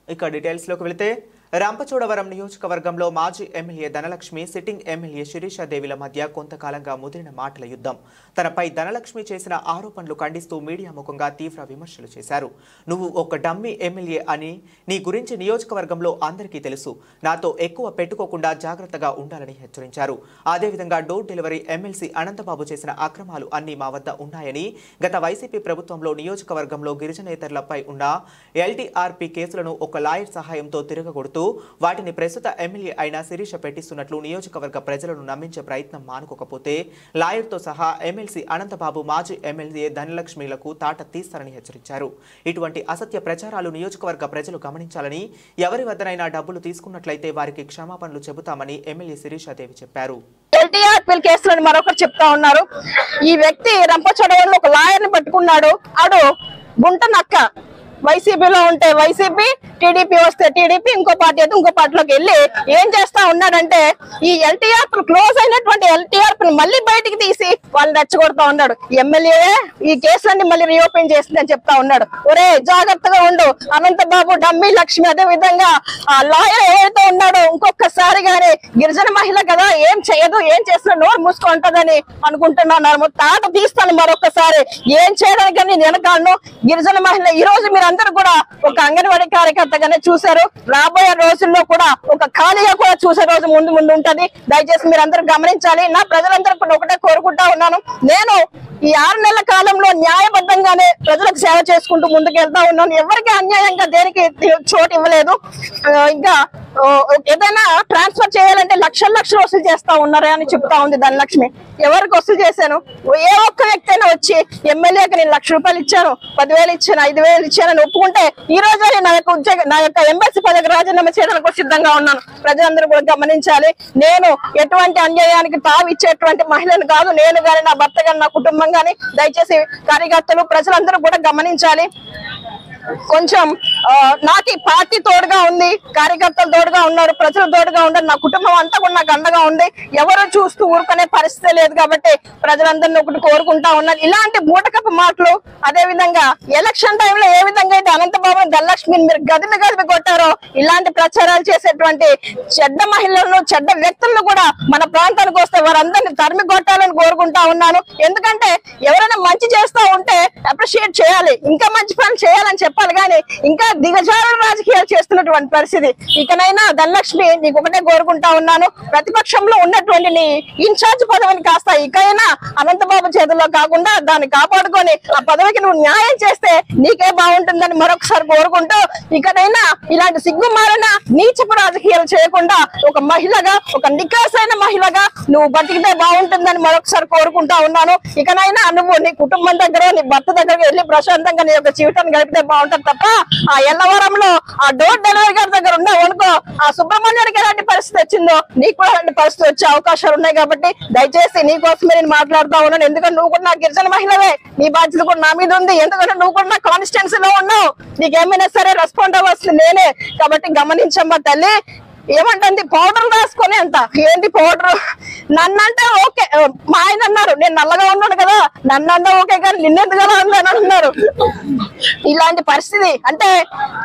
ఇక డీటెయిల్స్ లోకి వెళితే రంపచోడవరం నియోజకవర్గంలో మాజీ ఎమ్మెల్యే ధనలక్ష్మి సిట్టింగ్ ఎమ్మెల్యే శిరీషాదేవిల మధ్య కొంతకాలంగా ముదిరిన మాటల యుద్ధం. తనపై ధనలక్ష్మి చేసిన ఆరోపణలు ఖండిస్తూ మీడియా ముఖంగా తీవ్ర విమర్శలు చేశారు. నువ్వు ఒక డమ్మీ ఎమ్మెల్యే అని నీ గురించి నియోజకవర్గంలో అందరికీ తెలుసు. నాతో ఎక్కువ పెట్టుకోకుండా జాగ్రత్తగా ఉండాలని హెచ్చరించారు. అదేవిధంగా డోర్ డెలివరీ ఎమ్మెల్సీ అనంతబాబు చేసిన అక్రమాలు అన్నీ మా వద్ద ఉన్నాయని, గత వైసీపీ ప్రభుత్వంలో నియోజకవర్గంలో గిరిజనేతరులపై ఉన్న ఎల్టీఆర్పీ కేసులను ఒక లాయర్ సహాయంతో తిరగగొడుతూ వాటిని ప్రస్తుత ఎమ్మెల్యే అయిన శిరీష పెట్టిస్తున్నట్లు నియోజకవర్గ ప్రజలను నమ్మించే ప్రయత్నం మానుకోకపోతే లాయర్తో సహా ఎమ్మెల్సీ అనంతబాబు, మాజీ ఎమ్మెల్యే ధనలక్ష్మిలకు తాట తీస్తారని హెచ్చరించారు. ఇటువంటి అసత్య ప్రచారాలు నియోజకవర్గ ప్రజలు గమనించాలని, ఎవరి వద్దనైనా డబ్బులు తీసుకున్నట్లయితే వారికి క్షమాపణలు చెబుతామని ఎమ్మెల్యే శిరీషాదేవి చెప్పారు. ఎల్టీఆర్పీ కేసులను మరొకరు చెప్తా ఉన్నారు. ఈ వ్యక్తి రంపచోడవరంలో ఒక లాయర్ని పట్టుకున్నాడు. ఆడు గుంట నక్క. వైసీపీలో ఉంటే వైసీపీ, టీడీపీ వస్తే టీడీపీ, ఇంకో పార్టీ అయితే ఇంకో పార్టీలోకి వెళ్ళి ఏం చేస్తా ఉన్నాడంటే ఈ ఎల్టీఆర్పీ క్లోజ్ అయినటువంటి ఎల్టీఆర్పీ మళ్ళీ బయటికి తీసి వాళ్ళని రెచ్చగొడతా ఉన్నాడు. ఎమ్మెల్యే ఈ కేసులన్నీ మళ్ళీ రీఓపెన్ చేస్తుందని చెప్తా ఉన్నాడు. ఒరే జాగ్రత్తగా ఉండు అనంతబాబు, డమ్మీ లక్ష్మి, అదే విధంగా ఆ లాయర్ ఏదైతే ఉన్నాడో ఇంకొకసారి గానీ గిరిజన మహిళ కదా ఏం చేయదు, ఏం చేసినా నోరు మూసుకుంటదని అనుకుంటున్నాను. తాట తీస్తాను మరొకసారి. ఏం చేయడానికి కానీ వెనకాలను గిరిజన మహిళ ఈ రోజు మీరు అందరూ కూడా ఒక అంగన్వాడీ కార్యకర్తగానే చూశారు. రాబోయే రోజుల్లో కూడా ఒక ఖాళీగా కూడా చూసే రోజు ముందు ఉంటది. దయచేసి మీరు అందరూ గమనించాలి. నా ప్రజలందరూ కూడా ఒకటే కోరుకుంటా ఉన్నాను. నేను ఈ 6 నెలల కాలంలో న్యాయబద్ధంగానే ప్రజలకు సేవ చేసుకుంటూ ముందుకు వెళ్తా ఉన్నాను. ఎవరికి అన్యాయంగా దేనికి చోటు ఇవ్వలేదు. ఇంకా ఏదైనా ట్రాన్స్ఫర్ చేయాలంటే లక్షలు వసూలు చేస్తా ఉన్నారా అని చెప్తా ఉంది ధనలక్ష్మి. ఎవరికి వసూలు చేశాను? ఏ ఒక్క వ్యక్తి అయినా వచ్చి ఎమ్మెల్యేకి నేను 1,00,000 రూపాయలు ఇచ్చాను, 10,000 ఇచ్చాను, 5,000 ఇచ్చానని ఒప్పుకుంటే ఈ రోజు నా యొక్క ఎమ్మెల్సీ పదవికి రాజీనామా చేయడానికి సిద్ధంగా ఉన్నాను. ప్రజలందరూ కూడా గమనించాలి. నేను ఎటువంటి అన్యాయానికి తావిచ్చేటువంటి మహిళను కాదు. నేను గాని, నా భర్త గాని, నా కుటుంబం గాని. దయచేసి కార్యకర్తలు, ప్రజలందరూ కూడా గమనించాలి. కొంచెం నాకు ఈ పార్టీ తోడుగా ఉంది, కార్యకర్తలు తోడుగా ఉన్నారు, ప్రజలు తోడుగా ఉన్నారు, నా కుటుంబం అంతా కూడా నాకు అండగా ఉంది. ఎవరు చూస్తూ ఊరుకునే పరిస్థితి లేదు. కాబట్టి ప్రజలందరినీ ఒకటి కోరుకుంటా ఉన్నారు. ఇలాంటి బూటకపు మాటలు, అదే విధంగా ఎలక్షన్ టైంలో ఏ విధంగా అయితే అనంతబాబు, ధనలక్ష్మిని మీరు గదిమి కొట్టారో ఇలాంటి ప్రచారాలు చేసేటువంటి చెడ్డ మహిళలను, చెడ్డ వ్యక్తులను కూడా మన ప్రాంతానికి వస్తే వారందరినీ తరిమి కొట్టాలని కోరుకుంటా ఉన్నాను. ఎందుకంటే ఎవరైనా మంచి చేస్తా ఉంటే అప్రిషియేట్ చేయాలి, ఇంకా మంచి పనులు చేయాలని చెప్పాలి. కానీ ఇంకా దిగజారు రాజకీయాలు చేస్తున్నటువంటి పరిస్థితి. ఇకనైనా ధనలక్ష్మి నీకు ఒకటే కోరుకుంటా ఉన్నాను. ప్రతిపక్షంలో ఉన్నటువంటి నీ ఇన్ఛార్జ్ పదవిని కాస్త ఇకైనా అనంతబాబు చేతుల్లో కాకుండా దాన్ని కాపాడుకొని ఆ పదవికి నువ్వు న్యాయం చేస్తే నీకే బాగుంటుందని మరొకసారి కోరుకుంటూ, ఇకనైనా ఇలాంటి సిగ్గుమారిన నీచపు రాజకీయాలు చేయకుండా ఒక మహిళగా, ఒక నికాసైన మహిళగా నువ్వు బతికితే బాగుంటుందని మరొకసారి కోరుకుంటా ఉన్నాను. ఇకనైనా నువ్వు నీ కుటుంబం దగ్గర, నీ భర్త దగ్గరకు వెళ్ళి ప్రశాంతంగా నీ యొక్క జీవితాన్ని గడిపితే బాగుంటుంది తప్ప ఆ ఎల్లవరంలో ఆ డోర్ డెలివరీ గారి దగ్గర ఉన్నావు అనుకో, ఆ సుబ్రహ్మణ్యానికి ఎలాంటి పరిస్థితి వచ్చిందో నీకు కూడా అలాంటి పరిస్థితి వచ్చే అవకాశాలు ఉన్నాయి. కాబట్టి దయచేసి నీకోసమే నేను మాట్లాడుతా ఉన్నాను. ఎందుకంటే నువ్వు కూడా నా గిరిజన మహిళవే, నీ బాధ్యత కూడా నా మీద ఉంది. ఎందుకంటే నువ్వు కూడా నా కాన్స్టిట్యున్సీలో ఉన్నావు. నీకేమైనా సరే రెస్పాండ్ అవ్వాల్సింది నేనే. కాబట్టి గమనించమ్మా తల్లి. ఏమంటుంది? పౌడర్ రాసుకొని అంట. ఏంటి పౌడర్? నన్నంటే ఓకే, మా ఆయన అన్నారు నేను నల్లగా ఉన్నాను కదా, నన్నంటే ఓకే కానీ నిన్నెందుకు కదా అని అంటున్నారు. ఇలాంటి పరిస్థితి అంటే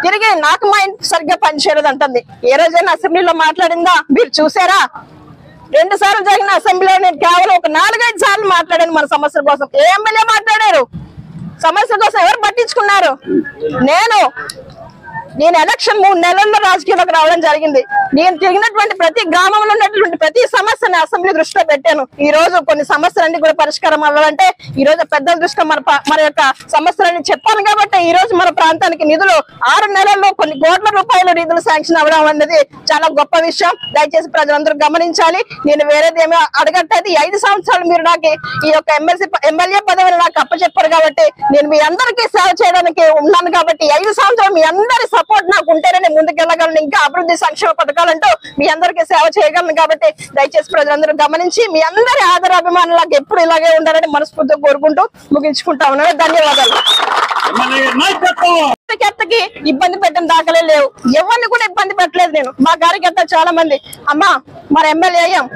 తిరిగి నాకు మైండ్ సరిగ్గా పనిచేయదు అంటుంది. ఏ రోజైనా అసెంబ్లీలో మాట్లాడిందా మీరు చూసారా? 2 సార్లు జరిగిన అసెంబ్లీలో నేను కేవలం ఒక 4-5 సార్లు మాట్లాడాను మన సమస్యల కోసం. ఏ ఎమ్మెల్యే మాట్లాడారు? సమస్యల కోసం ఎవరు పట్టించుకున్నారు? నేను ఎలక్షన్ 3 నెలల్లో రాజకీయాలకు రావడం జరిగింది. నేను తిరిగినటువంటి ప్రతి గ్రామంలో ఉన్నటువంటి ప్రతి సమస్యని అసెంబ్లీ దృష్టిలో పెట్టాను. ఈ రోజు కొన్ని సమస్యలన్నీ కూడా పరిష్కారం అవ్వాలంటే ఈ రోజు పెద్దల దృష్టిలో మన యొక్క సమస్యలన్నీ చెప్పాను. కాబట్టి ఈ రోజు మన ప్రాంతానికి నిధులు 6 నెలల్లో కొన్ని కోట్ల రూపాయల నిధులు శాంక్షన్ అవ్వడం అనేది చాలా గొప్ప విషయం. దయచేసి ప్రజలందరూ గమనించాలి. నేను వేరేది ఏమీ అడగట్లేదు. 5 సంవత్సరాలు మీరు నాకు ఈ యొక్క ఎమ్మెల్యే పదవిని నాకు అప్పచెప్పారు కాబట్టి నేను మీ అందరికీ సేవ చేయడానికి ఉన్నాను. కాబట్టి 5 సంవత్సరాలు మీ అందరి సపోర్ట్ నాకు ఉంటేనే నేను ముందుకెళ్ళగలను. ఇంకా అభివృద్ధి సంక్షేమ పథకాలంటూ మీ అందరికీ సేవ చేయగలను. కాబట్టి దయచేసి ప్రజలందరూ గమనించి మీ అందరి ఆదరాభిమానులకు ఎప్పుడు ఇలాగే ఉండాలని మనస్ఫూర్తిగా కోరుకుంటూ ముగించుకుంటా ఉన్నాను. ధన్యవాదాలు. కార్యకర్తకి ఇబ్బంది పెట్టిన దాఖలే లేవు, ఎవరిని కూడా ఇబ్బంది పెట్టలేదు. నేను మా కార్యకర్తలు చాలా మంది అమ్మా మన ఎమ్మెల్యే అయ్యాం,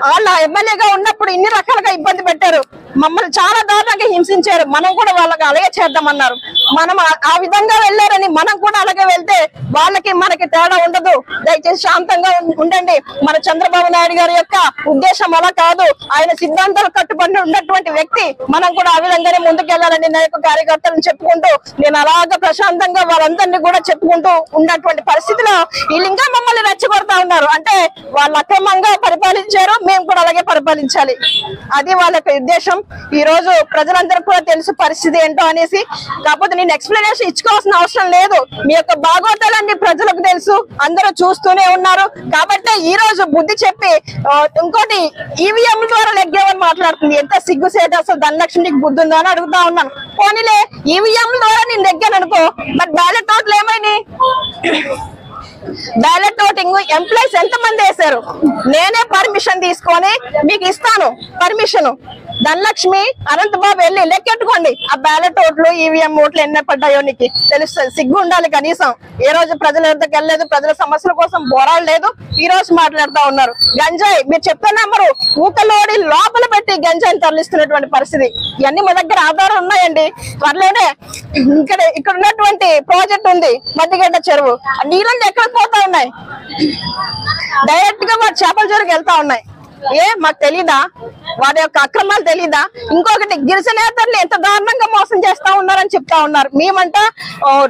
వాళ్ళ ఎమ్మెల్యేగా ఉన్నప్పుడు ఇన్ని రకాలుగా ఇబ్బంది పెట్టారు, మమ్మల్ని చాలా దారుణంగా హింసించారు, మనం కూడా వాళ్ళకి అలాగే చేద్దామన్నారు. మనం ఆ విధంగా వెళ్ళారని మనం కూడా అలాగే వెళ్తే వాళ్ళకి మనకి తేడా ఉండదు. దయచేసి శాంతంగా ఉండండి. మన చంద్రబాబు నాయుడు గారి యొక్క ఉద్దేశం అలా కాదు, ఆయన సిద్ధాంతాలు కట్టుబడి ఉన్నటువంటి వ్యక్తి. మనం కూడా ఆ విధంగానే ముందుకెళ్లాలని నా యొక్క కార్యకర్తలను చెప్పుకుంటూ నేను అలాగా ప్రశాంతంగా వాళ్ళందరినీ కూడా చెప్పుకుంటూ ఉన్నటువంటి పరిస్థితిలో వీళ్ళు ఇంకా మమ్మల్ని రెచ్చగొడతా ఉన్నారు. అంటే వాళ్ళు అక్రమంగా పరిపాలించారు, మేము కూడా అలాగే పరిపాలించాలి, అది వాళ్ళ యొక్క ఉద్దేశం. ఈ రోజు ప్రజలందరికీ కూడా తెలుసు పరిస్థితి ఏంటో అనేసి. కాకపోతే నేను ఎక్స్ప్లెనేషన్ ఇచ్చుకోవాల్సిన అవసరం లేదు, మీ యొక్క బాగోతాలన్నీ ప్రజలకు తెలుసు, అందరూ చూస్తూనే ఉన్నారు. కాబట్టి ఈ రోజు బుద్ధి చెప్పి ఇంకోటి ఈవీఎం ద్వారా లెగ్గామని మాట్లాడుతుంది. ఎంత సిగ్గుసేట అసలు ధనలక్ష్మికి బుద్ధి ఉందా అని అడుగుతా ఉన్నాను. పోనీలే ఈవీఎం ద్వారా నేను లెగ్గాను అనుకో, బట్ బ్యాలెట్ ఓట్లు ఏమైనాయి? బ్యాలెట్ ఓటింగ్ ఎంప్లాయీస్ ఎంతమంది వేశారు? నేనే పర్మిషన్ తీసుకొని మీకు ఇస్తాను పర్మిషన్. ధనలక్ష్మి అనంతబాబు వెళ్ళి లెక్కెట్టుకోండి ఆ బ్యాలెట్ ఓట్లు ఈవీఎం ఓట్లు ఎన్ని పడ్డాయో నీకు తెలుస్తుంది. సిగ్గు ఉండాలి కనీసం. ఏ రోజు ప్రజల వద్దకు వెళ్ళలేదు, ప్రజల సమస్యల కోసం పోరాడలేదు, ఈ రోజు మాట్లాడుతా ఉన్నారు. గంజాయి మీరు చెప్పిన నెంబరు ఊకలోడి లోపల పెట్టి గంజాయిని తరలిస్తున్నటువంటి పరిస్థితి. ఇవన్నీ మా దగ్గర ఆధారాలు ఉన్నాయండి. త్వరలోనే ఇక్కడ ఉన్నటువంటి ప్రాజెక్ట్ ఉంది మధ్యగడ్డ చెరువు, నీళ్ళని ఎక్కడ పోతా ఉన్నాయి, డైరెక్ట్ గా మా చేపల చెరువుకి వెళ్తా ఉన్నాయి. మాకు తెలీదా వారి యొక్క అక్రమాలు తెలీదా? ఇంకొకటి గిరిజనేతల్ని ఎంత దారుణంగా మోసం చేస్తా ఉన్నారని చెప్తా ఉన్నారు. మేమంట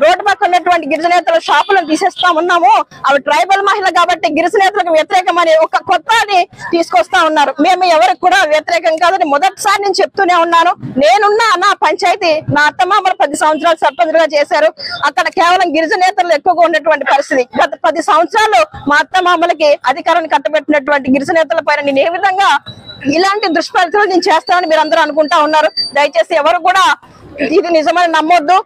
రోడ్డు పక్కన ఉన్నటువంటి గిరిజనేతల షాపులను తీసేస్తా ఉన్నాము, అవి ట్రైబల్ మహిళ కాబట్టి గిరిజనేతలకు వ్యతిరేకమని ఒక కొత్తని తీసుకొస్తా ఉన్నారు. మేము ఎవరికి కూడా వ్యతిరేకం కాదని మొదటిసారి నేను చెప్తూనే ఉన్నాను. నేనున్నా నా పంచాయతీ నా అత్తమామలు 10 సంవత్సరాలు సర్పంచ్గా చేశారు. అక్కడ కేవలం గిరిజనేతలు ఎక్కువగా ఉన్నటువంటి పరిస్థితి. గత 10 సంవత్సరాలు మా అత్తమామలకి అధికారాన్ని కట్టబెట్టినటువంటి గిరిజనేతల పైన నేను ఏ విధంగా ఇలాంటి దుష్ప్రచారాలు నేను చేస్తానని మీరు అందరూ అనుకుంటా ఉన్నారు. దయచేసి ఎవరు కూడా ఇది నిజమని నమ్మొద్దు.